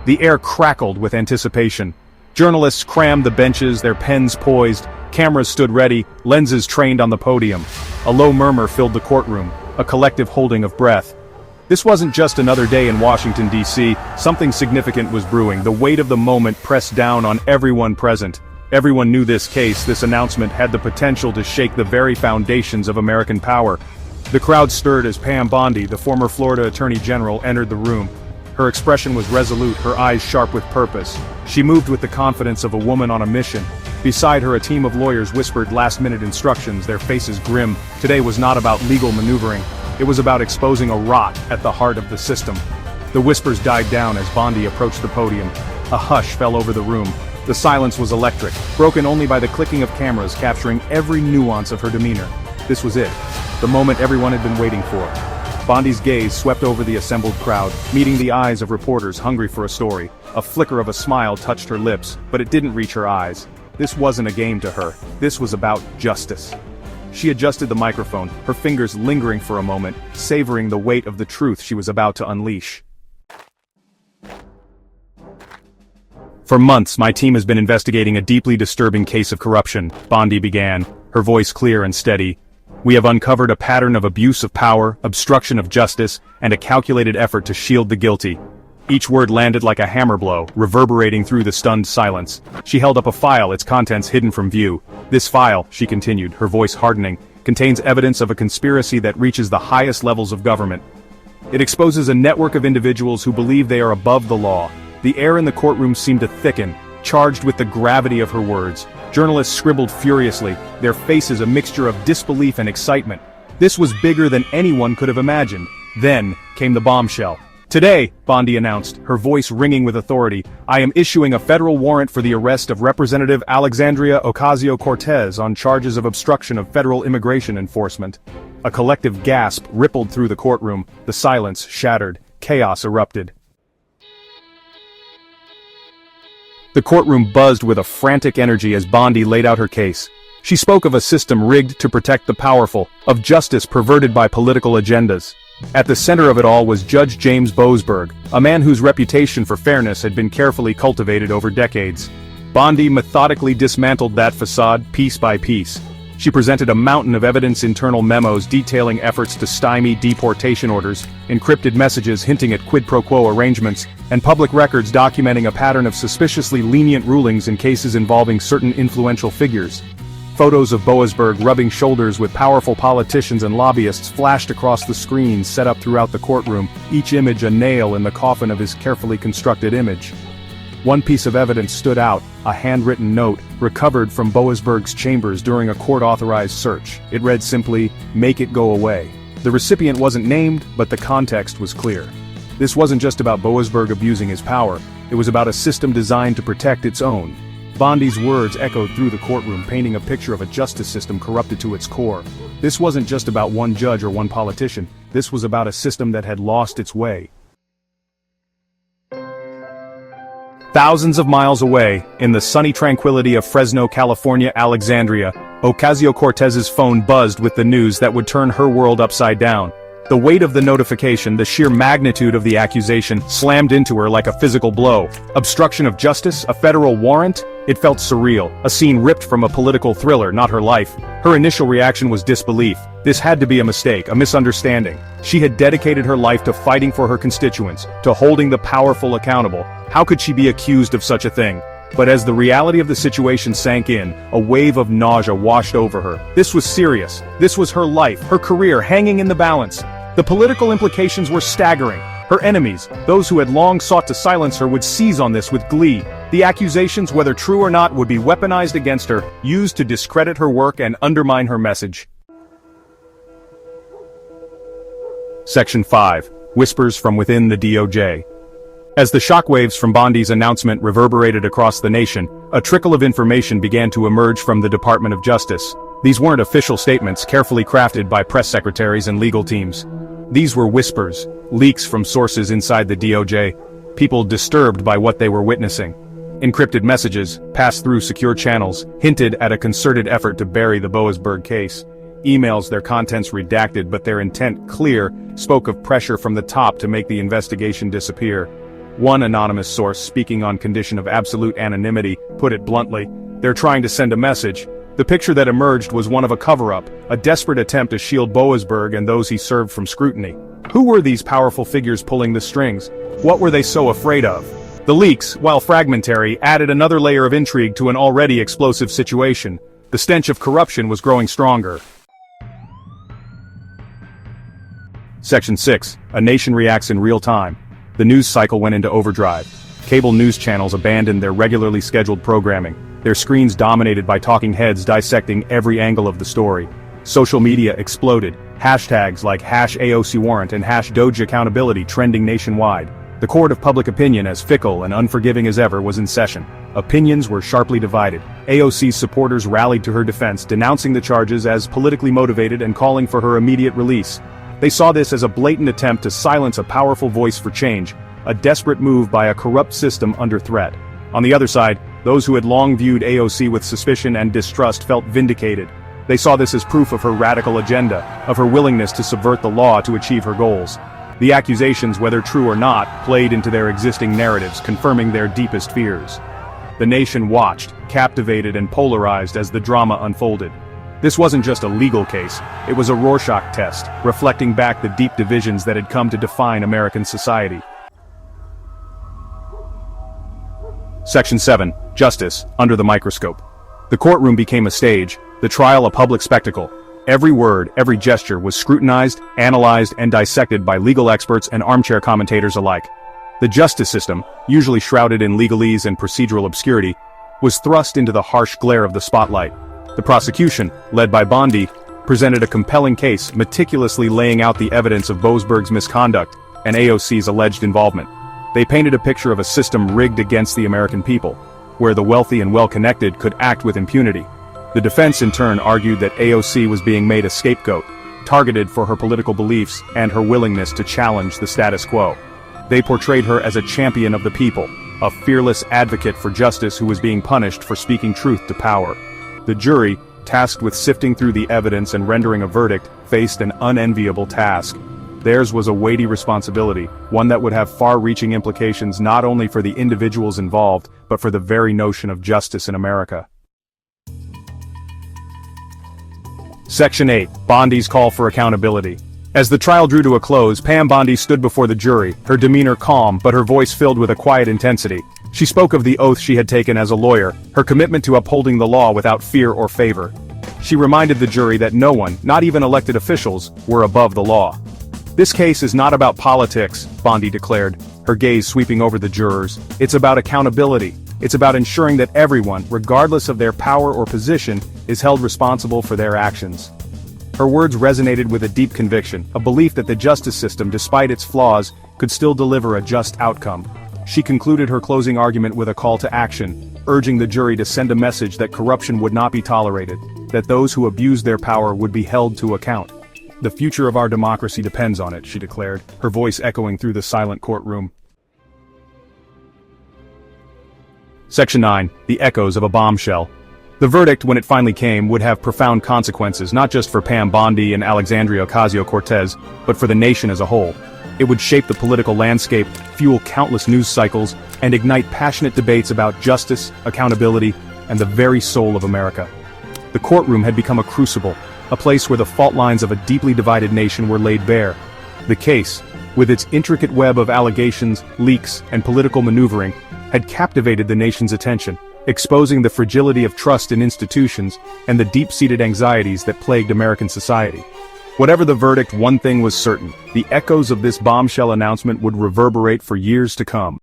The air crackled with anticipation. Journalists crammed the benches, their pens poised, cameras stood ready, lenses trained on the podium. A low murmur filled the courtroom, a collective holding of breath. This wasn't just another day in Washington, D.C., something significant was brewing. The weight of the moment pressed down on everyone present. Everyone knew this case, this announcement had the potential to shake the very foundations of American power. The crowd stirred as Pam Bondi, the former Florida Attorney General, entered the room. Her expression was resolute, her eyes sharp with purpose. She moved with the confidence of a woman on a mission. Beside her, a team of lawyers whispered last-minute instructions, their faces grim. Today was not about legal maneuvering. It was about exposing a rot at the heart of the system. The whispers died down as Bondi approached the podium. A hush fell over the room. The silence was electric, broken only by the clicking of cameras capturing every nuance of her demeanor. This was it, the moment everyone had been waiting for. Bondi's gaze swept over the assembled crowd, meeting the eyes of reporters hungry for a story. A flicker of a smile touched her lips, but it didn't reach her eyes. This wasn't a game to her. This was about justice. She adjusted the microphone, her fingers lingering for a moment, savoring the weight of the truth she was about to unleash. For months, my team has been investigating a deeply disturbing case of corruption, Bondi began, her voice clear and steady. We have uncovered a pattern of abuse of power, obstruction of justice, and a calculated effort to shield the guilty. Each word landed like a hammer blow, reverberating through the stunned silence. She held up a file, its contents hidden from view. This file, she continued, her voice hardening, contains evidence of a conspiracy that reaches the highest levels of government. It exposes a network of individuals who believe they are above the law. The air in the courtroom seemed to thicken, charged with the gravity of her words. Journalists scribbled furiously, their faces a mixture of disbelief and excitement. This was bigger than anyone could have imagined. Then came the bombshell. Today, Bondi announced, her voice ringing with authority, I am issuing a federal warrant for the arrest of Representative Alexandria Ocasio-Cortez on charges of obstruction of federal immigration enforcement. A collective gasp rippled through the courtroom, the silence shattered, chaos erupted. The courtroom buzzed with a frantic energy as Bondi laid out her case. She spoke of a system rigged to protect the powerful, of justice perverted by political agendas. At the center of it all was Judge Boasberg, a man whose reputation for fairness had been carefully cultivated over decades. Bondi methodically dismantled that facade piece by piece. She presented a mountain of evidence, internal memos detailing efforts to stymie deportation orders, encrypted messages hinting at quid pro quo arrangements, and public records documenting a pattern of suspiciously lenient rulings in cases involving certain influential figures. Photos of Boasberg rubbing shoulders with powerful politicians and lobbyists flashed across the screens set up throughout the courtroom, each image a nail in the coffin of his carefully constructed image. One piece of evidence stood out, a handwritten note, recovered from Boasberg's chambers during a court-authorized search. It read simply, "Make it go away." The recipient wasn't named, but the context was clear. This wasn't just about Boasberg abusing his power, it was about a system designed to protect its own. Bondi's words echoed through the courtroom, painting a picture of a justice system corrupted to its core. This wasn't just about one judge or one politician, this was about a system that had lost its way. Thousands of miles away, in the sunny tranquility of Fresno, California, Alexandria, Ocasio-Cortez's phone buzzed with the news that would turn her world upside down. The weight of the notification, the sheer magnitude of the accusation, slammed into her like a physical blow. Obstruction of justice, a federal warrant? It felt surreal, a scene ripped from a political thriller, not her life. Her initial reaction was disbelief. This had to be a mistake, a misunderstanding. She had dedicated her life to fighting for her constituents, to holding the powerful accountable. How could she be accused of such a thing? But as the reality of the situation sank in, a wave of nausea washed over her. This was serious. This was her life, her career hanging in the balance. The political implications were staggering. Her enemies, those who had long sought to silence her, would seize on this with glee. The accusations, whether true or not, would be weaponized against her, used to discredit her work and undermine her message. Section 5. Whispers from within the DOJ. As the shockwaves from Bondi's announcement reverberated across the nation, a trickle of information began to emerge from the Department of Justice. These weren't official statements carefully crafted by press secretaries and legal teams. These were whispers, leaks from sources inside the DOJ, people disturbed by what they were witnessing. Encrypted messages, passed through secure channels, hinted at a concerted effort to bury the Boasberg case. Emails, their contents redacted but their intent clear, spoke of pressure from the top to make the investigation disappear. One anonymous source, speaking on condition of absolute anonymity, put it bluntly, "They're trying to send a message." The picture that emerged was one of a cover-up, a desperate attempt to shield Boasberg and those he served from scrutiny. Who were these powerful figures pulling the strings? What were they so afraid of? The leaks, while fragmentary, added another layer of intrigue to an already explosive situation. The stench of corruption was growing stronger. Section 6. A nation reacts in real time. The news cycle went into overdrive. Cable news channels abandoned their regularly scheduled programming, their screens dominated by talking heads dissecting every angle of the story. Social media exploded, hashtags like #AOCWarrant and #Doge accountability trending nationwide. The court of public opinion, as fickle and unforgiving as ever, was in session. Opinions were sharply divided. AOC's supporters rallied to her defense, denouncing the charges as politically motivated and calling for her immediate release. They saw this as a blatant attempt to silence a powerful voice for change, a desperate move by a corrupt system under threat. On the other side, those who had long viewed AOC with suspicion and distrust felt vindicated. They saw this as proof of her radical agenda, of her willingness to subvert the law to achieve her goals. The accusations, whether true or not, played into their existing narratives, confirming their deepest fears. The nation watched, captivated and polarized as the drama unfolded. This wasn't just a legal case, it was a Rorschach test, reflecting back the deep divisions that had come to define American society. Section 7. Justice, under the microscope. The courtroom became a stage, the trial a public spectacle. Every word, every gesture was scrutinized, analyzed, and dissected by legal experts and armchair commentators alike. The justice system, usually shrouded in legalese and procedural obscurity, was thrust into the harsh glare of the spotlight. The prosecution, led by Bondi, presented a compelling case, meticulously laying out the evidence of Boasberg's misconduct and AOC's alleged involvement. They painted a picture of a system rigged against the American people, where the wealthy and well-connected could act with impunity. The defense in turn argued that AOC was being made a scapegoat, targeted for her political beliefs and her willingness to challenge the status quo. They portrayed her as a champion of the people, a fearless advocate for justice who was being punished for speaking truth to power. The jury, tasked with sifting through the evidence and rendering a verdict, faced an unenviable task. Theirs was a weighty responsibility, one that would have far-reaching implications not only for the individuals involved, but for the very notion of justice in America. Section 8. Bondi's call for accountability. As the trial drew to a close, Pam Bondi stood before the jury, her demeanor calm but her voice filled with a quiet intensity. She spoke of the oath she had taken as a lawyer, her commitment to upholding the law without fear or favor. She reminded the jury that no one, not even elected officials, were above the law. "This case is not about politics," Bondi declared, her gaze sweeping over the jurors. "It's about accountability. It's about ensuring that everyone, regardless of their power or position, is held responsible for their actions." Her words resonated with a deep conviction, a belief that the justice system, despite its flaws, could still deliver a just outcome. She concluded her closing argument with a call to action, urging the jury to send a message that corruption would not be tolerated, that those who abused their power would be held to account. "The future of our democracy depends on it," she declared, her voice echoing through the silent courtroom. Section 9. The echoes of a bombshell. The verdict, when it finally came, would have profound consequences not just for Pam Bondi and Alexandria Ocasio-Cortez, but for the nation as a whole. It would shape the political landscape, fuel countless news cycles, and ignite passionate debates about justice, accountability, and the very soul of America. The courtroom had become a crucible, a place where the fault lines of a deeply divided nation were laid bare. The case, with its intricate web of allegations, leaks, and political maneuvering, had captivated the nation's attention, exposing the fragility of trust in institutions and the deep-seated anxieties that plagued American society. Whatever the verdict, one thing was certain: the echoes of this bombshell announcement would reverberate for years to come.